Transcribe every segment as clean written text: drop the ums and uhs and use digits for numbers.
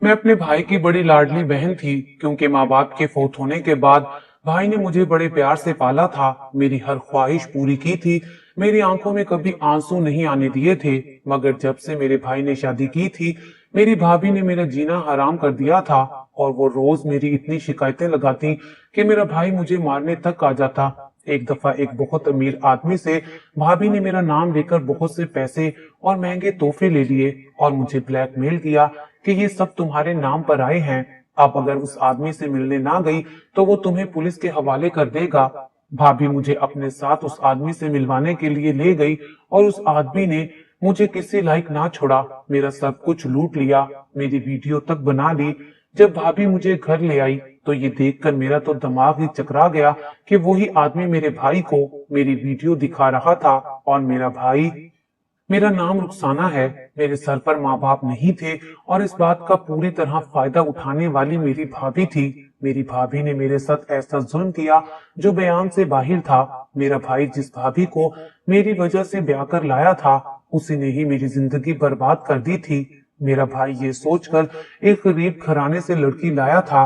मैं अपने भाई की बड़ी लाडली बहन थी, क्योंकि माँ बाप के फौत होने के बाद भाई ने मुझे बड़े प्यार से पाला था। मेरी हर ख्वाहिश पूरी की थी। मेरी आंखों में कभी आंसू नहीं आने दिए थे। मगर जब से मेरे भाई ने शादी की थी, मेरी भाभी ने मेरा जीना हराम कर दिया था। और वो रोज मेरी इतनी शिकायतें लगाती कि मेरा भाई मुझे मारने तक आ जाता। एक दफा एक बहुत अमीर आदमी से भाभी ने मेरा नाम लेकर बहुत से पैसे और महंगे तोहफे ले लिए और मुझे ब्लैकमेल किया कि ये सब तुम्हारे नाम पर आए हैं। अब अगर उस आदमी से मिलने ना गई तो वो तुम्हें पुलिस के हवाले कर देगा। भाभी मुझे अपने साथ उस आदमी से मिलवाने के लिए ले गई और उस आदमी ने मुझे किसी लायक ना छोड़ा। मेरा सब कुछ लूट लिया, मेरी वीडियो तक बना ली। जब भाभी मुझे घर ले आई तो ये देखकर मेरा तो दिमाग ही चकरा गया कि वही आदमी मेरे भाई को मेरी वीडियो दिखा रहा था। और मेरा नाम रुखसाना है। मेरे सर पर माँ बाप नहीं थे और इस बात का पूरी तरह फायदा उठाने वाली मेरी भाभी थी। मेरी भाभी ने मेरे साथ ऐसा जुल्म किया जो बयान से बाहर था। मेरा भाई जिस भाभी को मेरी वजह से ब्याह कर लाया था, उसी ने ही मेरी जिंदगी बर्बाद कर दी थी। मेरा भाई ये सोचकर एक गरीब घराने से लड़की लाया था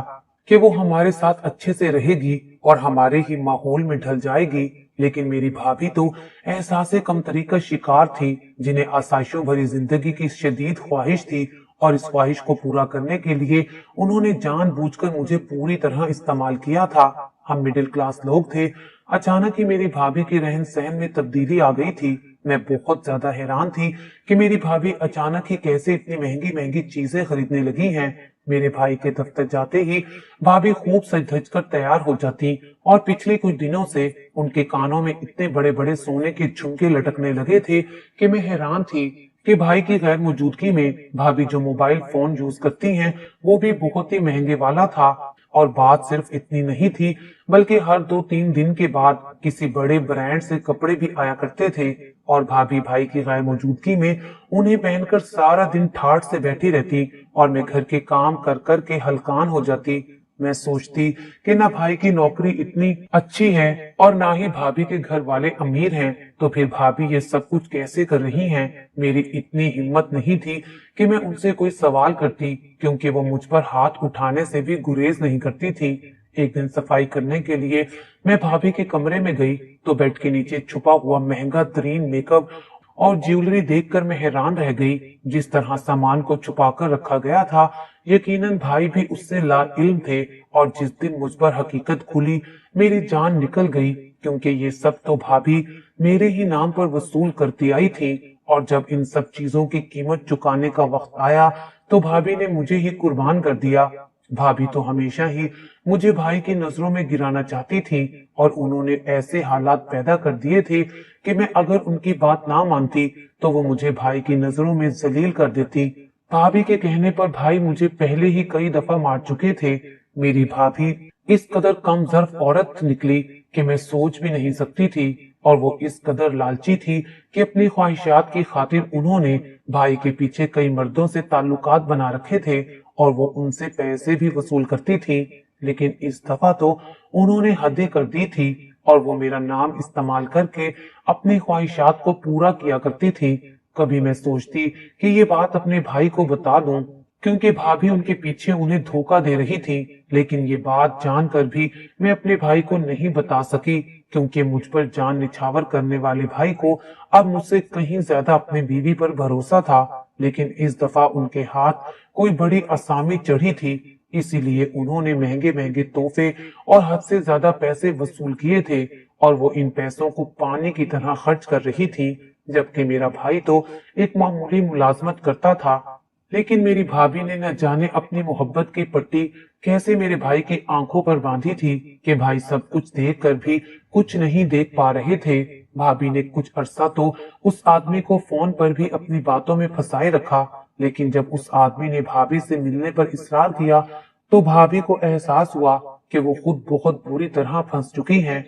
कि वो हमारे साथ अच्छे से रहेगी और हमारे ही माहौल में ढल जाएगी। लेकिन मेरी भाभी तो एहसासे कमतरी का शिकार थी, जिन्हें आसाइशों भरी जिंदगी की शदीद ख्वाहिश थी। और इस ख्वाहिश को पूरा करने के लिए उन्होंने जानबूझकर मुझे पूरी तरह इस्तेमाल किया था। हम मिडिल क्लास लोग थे। अचानक ही मेरी भाभी के रहन सहन में तब्दीली आ गई थी। मैं बहुत ज्यादा हैरान थी कि मेरी भाभी अचानक ही कैसे इतनी महंगी महंगी चीजें खरीदने लगी हैं। मेरे भाई के दफ्तर जाते ही भाभी खूब सज धज कर तैयार हो जाती और पिछले कुछ दिनों से उनके कानों में इतने बड़े बड़े सोने के झुमके लटकने लगे थे कि मैं हैरान थी कि भाई की गैर मौजूदगी में भाभी जो मोबाइल फोन यूज करती हैं, वो भी बहुत ही महंगे वाला था। और बात सिर्फ इतनी नहीं थी, बल्कि हर 2-3 दिन के बाद किसी बड़े ब्रांड से कपड़े भी आया करते थे। और भाभी भाई की गैर मौजूदगी में उन्हें पहनकर सारा दिन ठाठ से बैठी रहती और मैं घर के काम कर कर के हलकान हो जाती। मैं सोचती कि ना भाई की नौकरी इतनी अच्छी है और ना ही भाभी के घर वाले अमीर हैं, तो फिर भाभी ये सब कुछ कैसे कर रही हैं। मेरी इतनी हिम्मत नहीं थी कि मैं उनसे कोई सवाल करती, क्योंकि वो मुझ पर हाथ उठाने से भी गुरेज नहीं करती थी। एक दिन सफाई करने के लिए मैं भाभी के कमरे में गई तो बेड के नीचे छुपा हुआ महंगा तरीन मेकअप और ज्वेलरी देखकर मैं हैरान रह गई। जिस तरह सामान को छुपाकर रखा गया था, यकीनन भाई भी उससे लाइल्म थे। और जिस दिन मुझ पर हकीकत खुली, मेरी जान निकल गई, क्योंकि ये सब तो भाभी मेरे ही नाम पर वसूल करती आई थी। और जब इन सब चीजों की कीमत चुकाने का वक्त आया तो भाभी ने मुझे ही कुर्बान कर दिया। भाभी तो हमेशा ही मुझे भाई की नजरों में गिराना चाहती थी और उन्होंने ऐसे हालात पैदा कर दिए थे कि मैं अगर उनकी बात ना मानती तो वो मुझे भाई की नजरों में जलील कर देती। भाभी के कहने पर भाई मुझे पहले ही कई दफा मार चुके थे। मेरी भाभी इस कदर कम ज़र्फ औरत निकली कि मैं सोच भी नहीं सकती थी। और वो इस कदर लालची थी कि अपनी ख्वाहिशात की खातिर उन्होंने भाई के पीछे कई मर्दों से ताल्लुकात बना रखे थे और वो उनसे पैसे भी वसूल करती थी। लेकिन इस दफा तो उन्होंने हदें कर दी थी और वो मेरा नाम इस्तेमाल करके अपनी ख्वाहिशात को पूरा किया करती थी। कभी मैं सोचती कि ये बात अपने भाई को बता दूं, क्योंकि भाभी उनके पीछे उन्हें धोखा दे रही थी। लेकिन ये बात जानकर भी मैं अपने भाई को नहीं बता सकी, क्योंकि मुझ पर जान निछावर करने वाले भाई को अब मुझसे कहीं ज्यादा अपने बीवी पर भरोसा था। लेकिन इस दफा उनके हाथ कोई बड़ी असामी चढ़ी थी, इसीलिए उन्होंने महंगे महंगे तोहफे और हद से ज्यादा पैसे वसूल किए थे। और वो इन पैसों को पानी की तरह खर्च कर रही थी, जबकि मेरा भाई तो एक मामूली मुलाजमत करता था। लेकिन मेरी भाभी ने न जाने अपनी मोहब्बत की पट्टी कैसे मेरे भाई की आंखों पर बांधी थी कि भाई सब कुछ देखकर भी कुछ नहीं देख पा रहे थे। भाभी ने कुछ अरसा तो उस आदमी को फोन पर भी अपनी बातों में फंसाए रखा, लेकिन जब उस आदमी ने भाभी से मिलने पर इसरार किया तो भाभी को एहसास हुआ कि वो खुद बहुत बुरी तरह फंस चुकी हैं।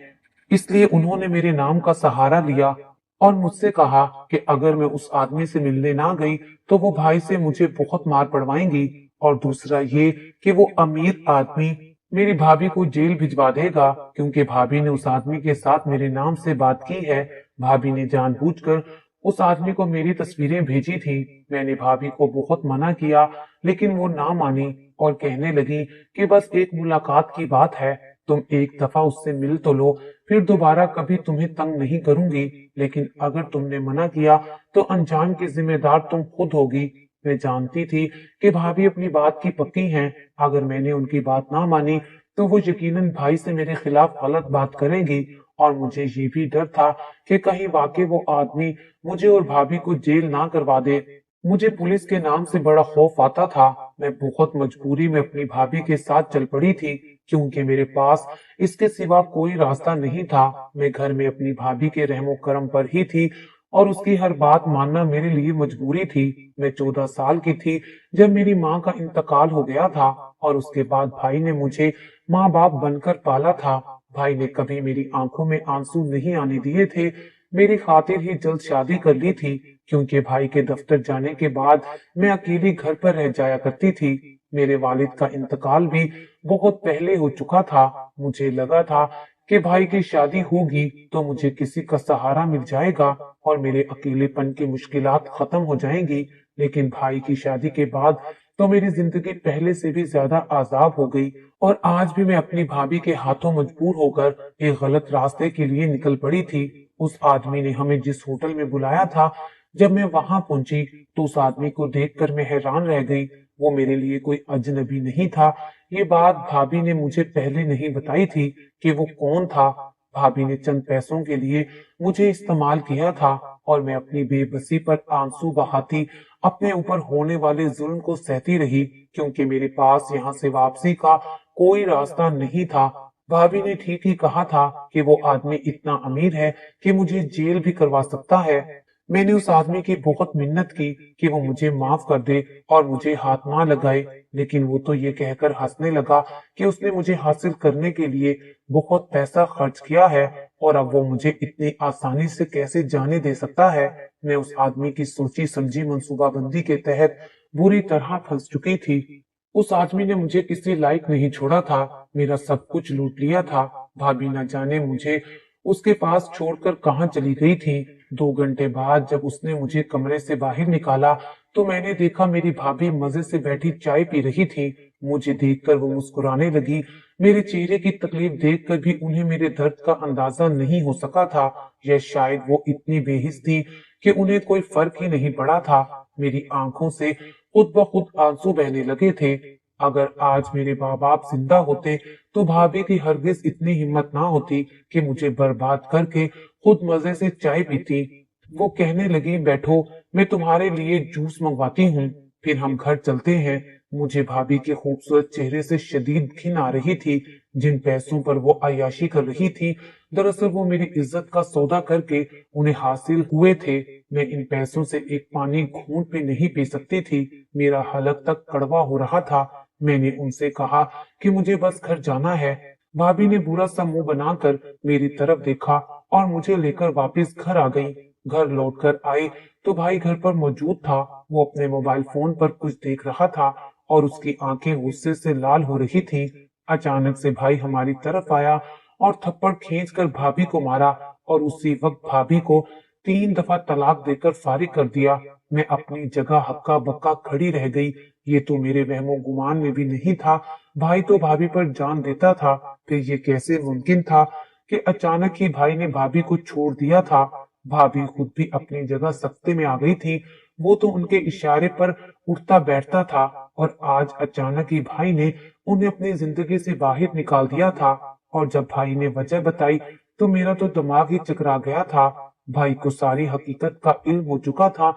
इसलिए उन्होंने मेरे नाम का सहारा लिया और मुझसे कहा कि अगर मैं उस आदमी से मिलने ना गई तो वो भाई से मुझे बहुत मार पड़वाएंगी। और दूसरा ये कि वो अमीर आदमी मेरी भाभी को जेल भिजवा देगा, क्योंकि भाभी ने उस आदमी के साथ मेरे नाम से बात की है। भाभी ने जानबूझकर उस आदमी को मेरी तस्वीरें भेजी थी। मैंने भाभी को बहुत मना किया, लेकिन वो ना मानी और कहने लगी कि बस एक मुलाकात की बात है, तुम एक दफा उससे मिल तो लो, फिर दोबारा कभी तुम्हें तंग नहीं करूंगी, लेकिन अगर तुमने मना किया तो अंजाम की जिम्मेदार तुम खुद होगी। मैं जानती थी कि भाभी अपनी बात की पक्की हैं, अगर मैंने उनकी बात ना मानी तो वो यकीनन भाई से मेरे खिलाफ गलत बात करेंगी, और मुझे ये भी डर था कि कहीं वाकई वो आदमी मुझे और भाभी को जेल ना करवा दे। मुझे पुलिस के नाम से बड़ा खौफ आता था। मैं बहुत मजबूरी में अपनी भाभी के साथ चल पड़ी थी, क्योंकि मेरे पास इसके सिवा कोई रास्ता नहीं था। मैं घर में अपनी भाभी के रहमो करम पर ही थी और उसकी हर बात मानना मेरे लिए मजबूरी थी। मैं 14 साल की थी जब मेरी माँ का इंतकाल हो गया था, और उसके बाद भाई ने मुझे माँ बाप बनकर पाला था। भाई ने कभी मेरी आंखों में आंसू नहीं आने दिए थे। मेरी खातिर ही जल्द शादी कर ली थी, क्योंकि भाई के दफ्तर जाने के बाद मैं अकेली घर पर रह जाया करती थी। मेरे वालिद का इंतकाल भी बहुत पहले हो चुका था। मुझे लगा था कि भाई की शादी होगी तो मुझे किसी का सहारा मिल जाएगा और मेरे अकेलेपन की मुश्किलात खत्म हो जाएंगी। लेकिन भाई की शादी के बाद तो मेरी जिंदगी पहले से भी ज्यादा आजाब हो गई, और आज भी मैं अपनी भाभी के हाथों मजबूर होकर एक गलत रास्ते के लिए निकल पड़ी थी। उस आदमी ने हमें जिस होटल में बुलाया था, जब मैं वहां पहुंची तो उस आदमी को देखकर मैं हैरान रह गई। वो मेरे लिए कोई अजनबी नहीं था। ये बात भाभी ने मुझे पहले नहीं बताई थी कि वो कौन था। भाभी ने चंद पैसों के लिए मुझे इस्तेमाल किया था, और मैं अपनी बेबसी पर आंसू बहाती अपने ऊपर होने वाले जुल्म को सहती रही, क्योंकि मेरे पास यहाँ से वापसी का कोई रास्ता नहीं था। भाभी ने ठीक ही कहा था कि वो आदमी इतना अमीर है कि मुझे जेल भी करवा सकता है। मैंने उस आदमी की बहुत मिन्नत की कि वो मुझे माफ कर दे और मुझे हाथ ना लगाए, लेकिन वो तो ये कहकर हंसने लगा कि उसने मुझे हासिल करने के लिए बहुत पैसा खर्च किया है और अब वो मुझे इतनी आसानी से कैसे जाने दे सकता है। मैं उस आदमी की सोची समझी मंसूबाबंदी के तहत बुरी तरह फंस चुकी थी। उस आदमी ने मुझे किसी लायक नहीं छोड़ा था, मेरा सब कुछ लूट लिया था। भाभी न जाने मुझे उसके पास छोड़कर कहाँ चली गई थी। 2 घंटे बाद जब उसने मुझे कमरे से बाहर निकाला तो मैंने देखा मेरी भाभी मजे से बैठी चाय पी रही थी। मुझे देखकर वो मुस्कुराने लगी। मेरे चेहरे की तकलीफ देखकर भी उन्हें मेरे दर्द का अंदाजा नहीं हो सका था, या शायद वो इतनी बेहिस थी कि उन्हें कोई फर्क ही नहीं पड़ा था। मेरी आंखों से खुद ब खुद आंसू बहने लगे थे। अगर आज मेरे माँ बाप जिंदा होते तो भाभी की हरगिज इतनी हिम्मत ना होती कि मुझे बर्बाद करके खुद मजे से चाय पीती। वो कहने लगी, बैठो, मैं तुम्हारे लिए जूस मंगवाती हूँ, फिर हम घर चलते हैं। मुझे भाभी के खूबसूरत चेहरे से शदीद घिन आ रही थी। जिन पैसों पर वो अय्याशी कर रही थी, दरअसल वो मेरी इज्जत का सौदा करके उन्हें हासिल हुए थे। मैं इन पैसों से एक पानी घूंट भी नहीं पी सकती थी। मेरा हलक तक कड़वा हो रहा था। मैंने उनसे कहा कि मुझे बस घर जाना है। भाभी ने बुरा सा मुंह बनाकर मेरी तरफ देखा और मुझे लेकर वापस घर आ गई। घर लौटकर आई तो भाई घर पर मौजूद था। वो अपने मोबाइल फोन पर कुछ देख रहा था और उसकी आंखें गुस्से से लाल हो रही थी। अचानक से भाई हमारी तरफ आया और थप्पड़ खींचकर भाभी को मारा, और उसी वक्त भाभी को 3 दफा तलाक देकर फारिग कर दिया। मैं अपनी जगह हक्का बक्का खड़ी रह गई। ये तो मेरे वहमो गुमान में भी नहीं था। भाई तो भाभी पर जान देता था, फिर ये कैसे मुमकिन था कि अचानक ही भाई ने भाभी को छोड़ दिया था। भाभी खुद भी अपनी जगह सख्ते में आ गई थी। वो तो उनके इशारे पर उठता बैठता था, और आज अचानक ही भाई ने उन्हें अपनी जिंदगी से बाहर निकाल दिया था। और जब भाई ने वजह बताई तो मेरा तो दिमाग ही चकरा गया था। भाई को सारी हकीकत का इल्म हो चुका था।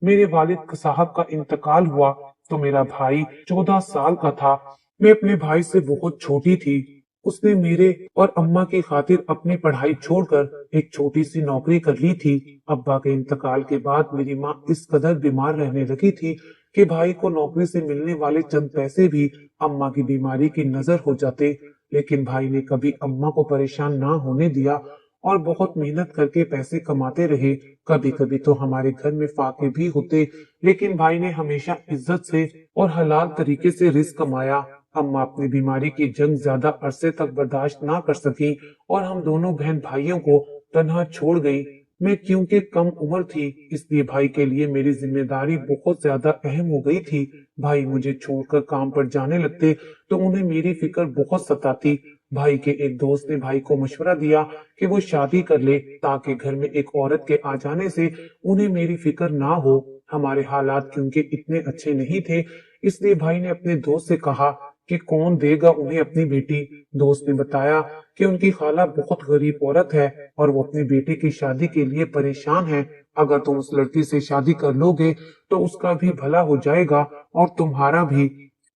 मेरे वालिद साहब का इंतकाल हुआ तो मेरा भाई 14 साल का था। मैं अपने भाई से बहुत छोटी थी। उसने मेरे और अम्मा की खातिर अपनी पढ़ाई छोड़कर एक छोटी सी नौकरी कर ली थी। अब्बा के इंतकाल के बाद मेरी माँ इस कदर बीमार रहने लगी थी कि भाई को नौकरी से मिलने वाले चंद पैसे भी अम्मा की बीमारी की नजर हो जाते। लेकिन भाई ने कभी अम्मा को परेशान ना होने दिया और बहुत मेहनत करके पैसे कमाते रहे। कभी कभी तो हमारे घर में फाके भी होते, लेकिन भाई ने हमेशा इज्जत से और हलाल तरीके से रिस्क कमाया। अम्मा अपनी बीमारी की जंग ज्यादा अरसे तक बर्दाश्त ना कर सकी और हम दोनों बहन भाइयों को तन्हा छोड़ गई। मैं क्योंकि कम उम्र थी इसलिए भाई के लिए मेरी जिम्मेदारी बहुत ज्यादा अहम हो गई थी। भाई मुझे छोड़कर काम पर जाने लगते तो उन्हें मेरी फिक्र बहुत सताती। भाई के एक दोस्त ने भाई को मशवरा दिया कि वो शादी कर ले ताकि घर में एक औरत के आ जाने से उन्हें मेरी फिक्र ना हो। हमारे हालात क्योंकि इतने अच्छे नहीं थे इसलिए भाई ने अपने दोस्त से कहा कि कौन देगा उन्हें अपनी बेटी। दोस्त ने बताया कि उनकी खाला बहुत गरीब औरत है और वो अपनी बेटी की शादी के लिए परेशान है। अगर तुम उस लड़की से शादी कर लोगे तो उसका भी भला हो जाएगा और तुम्हारा भी।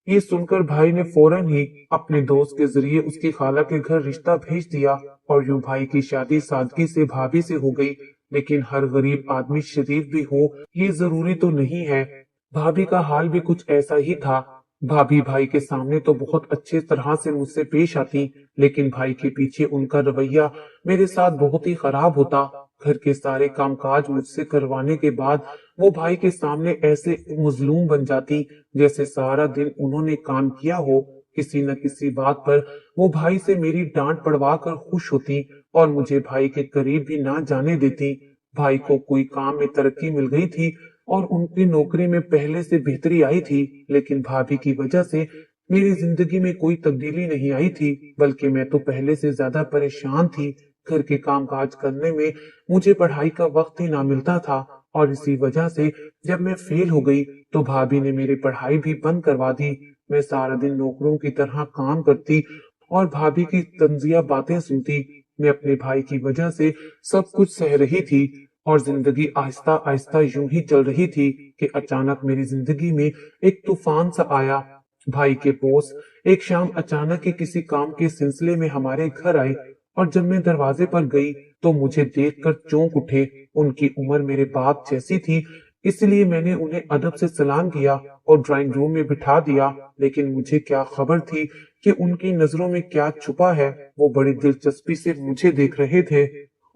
ये सुनकर भाई ने फौरन ही अपने दोस्त के जरिए उसकी खाला के घर रिश्ता भेज दिया और यूं भाई की शादी सादगी से भाभी से हो गई। लेकिन हर गरीब आदमी शरीफ भी हो ये जरूरी तो नहीं है। भाभी का हाल भी कुछ ऐसा ही था। भाभी भाई के सामने तो बहुत अच्छे तरह से मुझसे पेश आती लेकिन भाई के पीछे उनका रवैया मेरे साथ बहुत ही खराब होता। घर के सारे कामकाज मुझसे करवाने के बाद वो भाई के सामने ऐसे मजलूम बन जाती जैसे सारा दिन उन्होंने काम किया हो। किसी न किसी बात पर वो भाई से मेरी डांट पड़वा कर खुश होती और मुझे भाई के करीब भी ना जाने देती। भाई को कोई काम में तरक्की मिल गई थी और उनकी नौकरी में पहले से बेहतरी आई थी लेकिन भाभी की वजह से मेरी जिंदगी में कोई तब्दीली नहीं आई थी बल्कि मैं तो पहले से ज्यादा परेशान थी। घर के कामकाज करने में मुझे पढ़ाई का वक्त ही ना मिलता था और इसी वजह से जब मैं फेल हो गई तो भाभी ने मेरी पढ़ाई भी बंद करवा दी। मैं सारा दिन नौकरों की तरह काम करती और भाभी की तंजिया बातें सुनती। मैं अपने भाई की वजह से सब कुछ सह रही थी और जिंदगी आहिस्ता आहिस्ता यूं ही चल रही थी कि अचानक मेरी जिंदगी में एक तूफान सा आया। भाई के बॉस एक शाम अचानक ही किसी काम के सिलसिले में हमारे घर आए और जब मैं दरवाजे पर गई तो मुझे देखकर चौंक उठे। उनकी उम्र मेरे बाप जैसी थी इसलिए मैंने उन्हें अदब से सलाम किया और ड्राइंग रूम में बिठा दिया। लेकिन मुझे क्या खबर थी कि उनकी नजरों में क्या छुपा है। वो बड़ी दिलचस्पी से मुझे देख रहे थे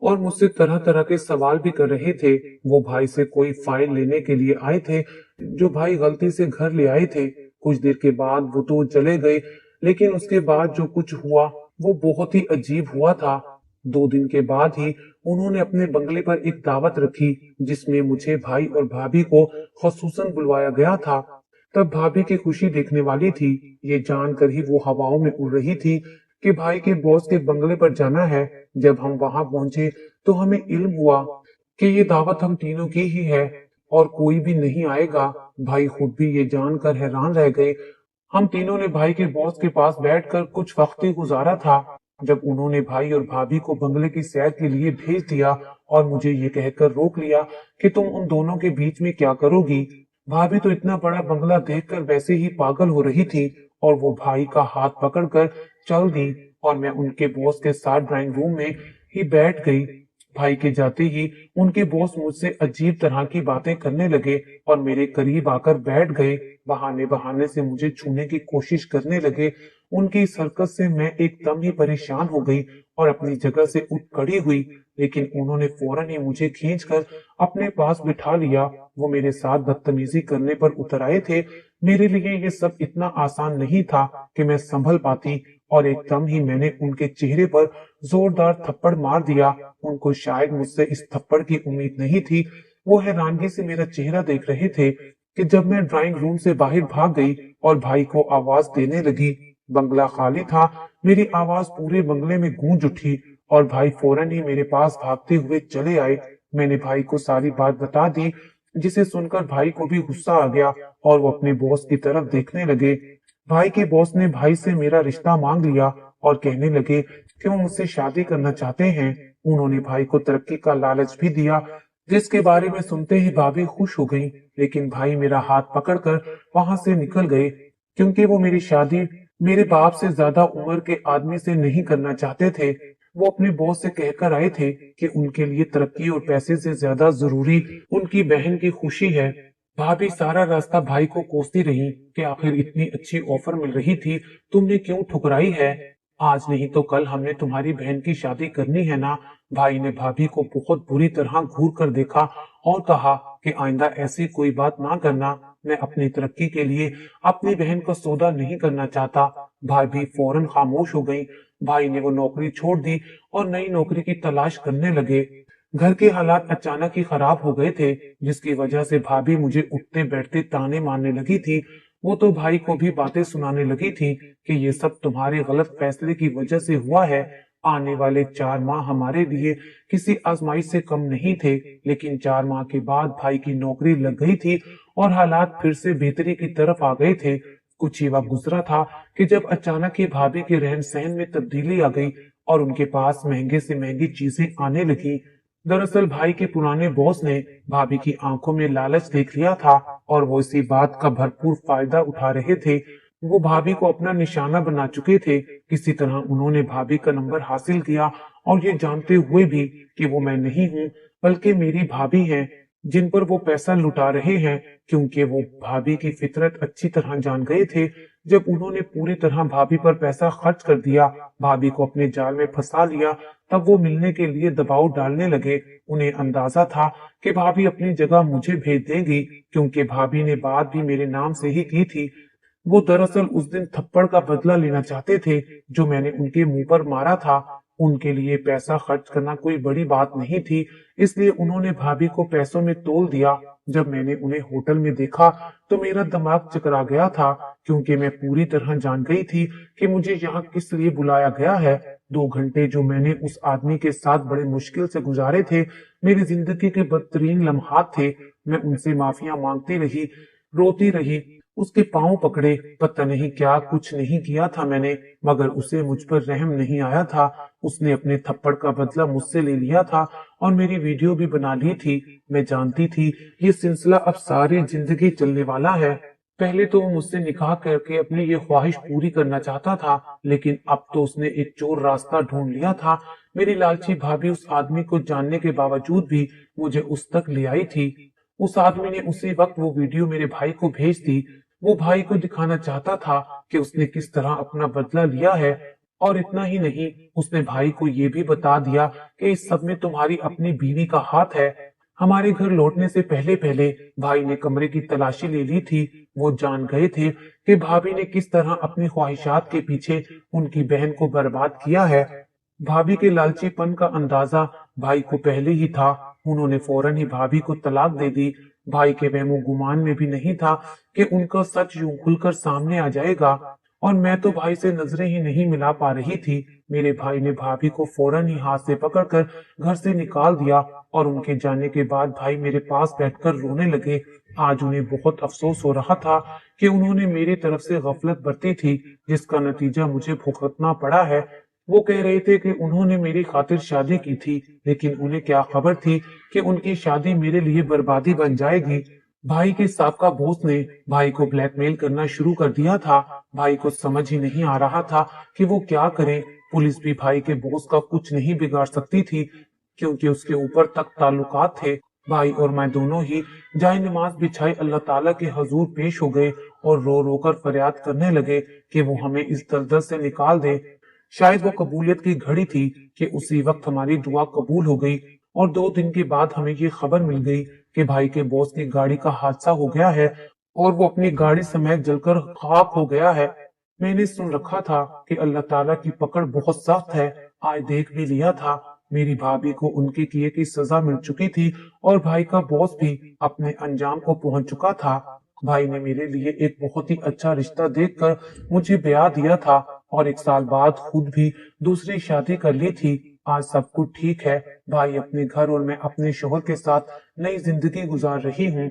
और मुझसे तरह तरह के सवाल भी कर रहे थे। वो भाई से कोई फाइल लेने के लिए आए थे जो भाई गलती से घर ले आए थे। कुछ देर के बाद वो तो चले गए लेकिन उसके बाद जो कुछ हुआ वो बहुत ही अजीब हुआ था। 2 दिन के बाद ही उन्होंने अपने बंगले पर एक दावत रखी जिसमें मुझे भाई और भाभी को खसूसन बुलवाया गया था। तब भाभी की खुशी देखने वाली थी। ये जानकर ही वो हवाओं में उड़ रही थी कि भाई के बॉस के बंगले पर जाना है। जब हम वहां पहुंचे तो हमें इल्म हुआ कि ये दावत हम तीनों की ही है और कोई भी नहीं आएगा। भाई खुद भी ये जानकर हैरान रह गए। हम तीनों ने भाई के बॉस के पास बैठकर कुछ वक्त ही गुजारा था जब उन्होंने भाई और भाभी को बंगले की सैर के लिए भेज दिया और मुझे ये कहकर रोक लिया कि तुम उन दोनों के बीच में क्या करोगी। भाभी तो इतना बड़ा बंगला देखकर वैसे ही पागल हो रही थी और वो भाई का हाथ पकड़कर चल दी और मैं उनके बॉस के साथ ड्राइंग रूम में ही बैठ गई। भाई के जाते ही उनके बॉस मुझसे अजीब तरह की बातें करने लगे और मेरे करीब आकर बैठ गए। बहाने बहाने से मुझे छूने की कोशिश करने लगे। उनकी इस हरकत से मैं एकदम ही परेशान हो गई और अपनी जगह से उठ खड़ी हुई लेकिन उन्होंने फौरन ही मुझे खींचकर अपने पास बिठा लिया। वो मेरे साथ बदतमीजी करने पर उतर आए थे। मेरे लिए ये सब इतना आसान नहीं था कि मैं संभल पाती और एकदम ही मैंने उनके चेहरे पर जोरदार थप्पड़ मार दिया। उनको शायद मुझसे इस थप्पड़ की उम्मीद नहीं थी। वो हैरानगी से मेरा चेहरा देख रहे थे कि जब मैं ड्राइंग रूम से बाहर भाग गई और भाई को आवाज देने लगी। बंगला खाली था। मेरी आवाज पूरे बंगले में गूंज उठी और भाई फौरन ही मेरे पास भागते हुए चले आए। मैंने भाई को सारी बात बता दी जिसे सुनकर भाई को भी गुस्सा आ गया और वो अपने बॉस की तरफ देखने लगे। भाई के बॉस ने भाई से मेरा रिश्ता मांग लिया और कहने लगे कि वो मुझसे शादी करना चाहते हैं। उन्होंने भाई को तरक्की का लालच भी दिया जिसके बारे में सुनते ही भाभी खुश हो गई। लेकिन भाई मेरा हाथ पकड़कर वहां से निकल गए क्योंकि वो मेरी शादी मेरे बाप से ज्यादा उम्र के आदमी से नहीं करना चाहते थे। वो अपने बॉस से कहकर आए थे कि उनके लिए तरक्की और पैसे से ज्यादा जरूरी उनकी बहन की खुशी है। भाभी सारा रास्ता भाई को कोसती रही कि आखिर इतनी अच्छी ऑफर मिल रही थी, तुमने क्यों ठुकराई है? आज नहीं तो कल हमने तुम्हारी बहन की शादी करनी है ना। भाई ने भाभी को बहुत बुरी तरह घूर कर देखा और कहा कि आइंदा ऐसी कोई बात ना करना। मैं अपनी तरक्की के लिए अपनी बहन का सौदा नहीं करना चाहता। भाभी फौरन खामोश हो गई। भाई ने वो नौकरी छोड़ दी और नई नौकरी की तलाश करने लगे। घर के हालात अचानक ही खराब हो गए थे, जिसकी वजह से भाभी मुझे उठते बैठते ताने मारने लगी थी। वो तो भाई को भी बातें सुनाने लगी थी कि ये सब तुम्हारे गलत फैसले की वजह से हुआ है। आने वाले 4 माह हमारे लिए किसी आजमाइश से कम नहीं थे, लेकिन 4 माह के बाद भाई की नौकरी लग गई थी और हालात फिर से बेहतरी की तरफ आ गए थे। कुछ ही वक्त गुजरा था कि जब अचानक ही भाभी के रहन सहन में तब्दीली आ गई और उनके पास महंगे से महंगी चीजें आने लगी। दरअसल भाई के पुराने बॉस ने भाभी की आंखों में लालच देख लिया था और वो इसी बात का भरपूर फायदा उठा रहे थे। वो भाभी को अपना निशाना बना चुके थे। किसी तरह उन्होंने भाभी का नंबर हासिल किया और ये जानते हुए भी कि वो मैं नहीं हूँ बल्कि मेरी भाभी हैं, जिन पर वो पैसा लुटा रहे हैं, क्योंकि वो भाभी की फितरत अच्छी तरह जान गए थे। जब उन्होंने पूरी तरह भाभी पर पैसा खर्च कर दिया, भाभी को अपने जाल में फंसा लिया, तब वो मिलने के लिए दबाव डालने लगे। उन्हें अंदाजा था कि भाभी अपनी जगह मुझे भेज देंगी, क्योंकि भाभी ने बात भी मेरे नाम से ही की थी। वो दरअसल उस दिन थप्पड़ का बदला लेना चाहते थे जो मैंने उनके मुंह पर मारा था। उनके लिए पैसा खर्च करना कोई बड़ी बात नहीं थी, इसलिए उन्होंने भाभी को पैसों में तोल दिया। जब मैंने उन्हें होटल में देखा तो मेरा दिमाग चकरा गया था, क्योंकि मैं पूरी तरह जान गई थी कि मुझे यहाँ किस लिए बुलाया गया है। 2 घंटे जो मैंने उस आदमी के साथ बड़े मुश्किल से गुजारे थे, मेरी जिंदगी के बदतरीन लम्हात थे। मैं उनसे माफिया मांगती रही, रोती रही, उसके पांव पकड़े, पता नहीं क्या कुछ नहीं किया था मैंने, मगर उसे मुझ पर रहम नहीं आया था। उसने अपने थप्पड़ का बदला मुझसे ले लिया था और मेरी वीडियो भी बना ली थी। मैं जानती थी ये सिलसिला अब सारी जिंदगी चलने वाला है। पहले तो वो मुझसे निकाह करके अपनी ये ख्वाहिश पूरी करना चाहता था, लेकिन अब तो उसने एक चोर रास्ता ढूंढ लिया था। मेरी लालची भाभी उस आदमी को जानने के बावजूद भी मुझे उस तक ले आई थी। उस आदमी ने उसी वक्त वो वीडियो मेरे भाई को भेज दी। वो भाई को दिखाना चाहता था कि उसने किस तरह अपना बदला लिया है, और इतना ही नहीं, उसने भाई को ये भी बता दिया कि इस सब में तुम्हारी अपनी बीवी का हाथ है। हमारे घर लौटने से पहले पहले भाई ने कमरे की तलाशी ले ली थी। वो जान गए थे कि भाभी ने किस तरह अपनी ख्वाहिशात के पीछे उनकी बहन को बर्बाद किया है। भाभी के लालचीपन का अंदाजा भाई को पहले ही था। उन्होंने फौरन ही भाभी को तलाक दे दी। भाई के वहमो गुमान में भी नहीं था कि उनका सच यूं खुलकर सामने आ जाएगा, और मैं तो भाई से नजरें ही नहीं मिला पा रही थी। मेरे भाई ने भाभी को फौरन ही हाथ से पकड़कर घर से निकाल दिया और उनके जाने के बाद भाई मेरे पास बैठकर रोने लगे। आज उन्हें बहुत अफसोस हो रहा था कि उन्होंने मेरी तरफ से गफलत बरती थी, जिसका नतीजा मुझे भुगतना पड़ा है। वो कह रहे थे कि उन्होंने मेरी खातिर शादी की थी, लेकिन उन्हें क्या खबर थी कि उनकी शादी मेरे लिए बर्बादी बन जाएगी। भाई के साबका बॉस ने भाई को ब्लैकमेल करना शुरू कर दिया था। भाई को समझ ही नहीं आ रहा था कि वो क्या करे। पुलिस भी भाई के बॉस का कुछ नहीं बिगाड़ सकती थी, क्योंकि उसके ऊपर तक ताल्लुकात थे। भाई और मैं दोनों ही जाए नमाज बिछाई अल्लाह ताला के हजूर पेश हो गए और रो रो कर फरियाद करने लगे कि वो हमें इस दलदल से निकाल दे। शायद वो कबूलियत की घड़ी थी कि उसी वक्त हमारी दुआ कबूल हो गई और 2 दिन के बाद हमें ये खबर मिल गई कि भाई के बॉस की गाड़ी का हादसा हो गया है और वो अपनी गाड़ी समेत जलकर खाक हो गया है। मैंने सुन रखा था कि अल्लाह ताला की पकड़ बहुत सख्त है। आज देख भी लिया था। मेरी भाभी को उनके किए की सजा मिल चुकी थी और भाई का बॉस भी अपने अंजाम को पहुंच चुका था। भाई ने मेरे लिए एक बहुत ही अच्छा रिश्ता देखकर मुझे ब्याह दिया था और 1 साल बाद खुद भी दूसरी शादी कर ली थी। आज सब कुछ ठीक है। भाई अपने घर और मैं अपने शोहर के साथ नई जिंदगी गुजार रही हूँ।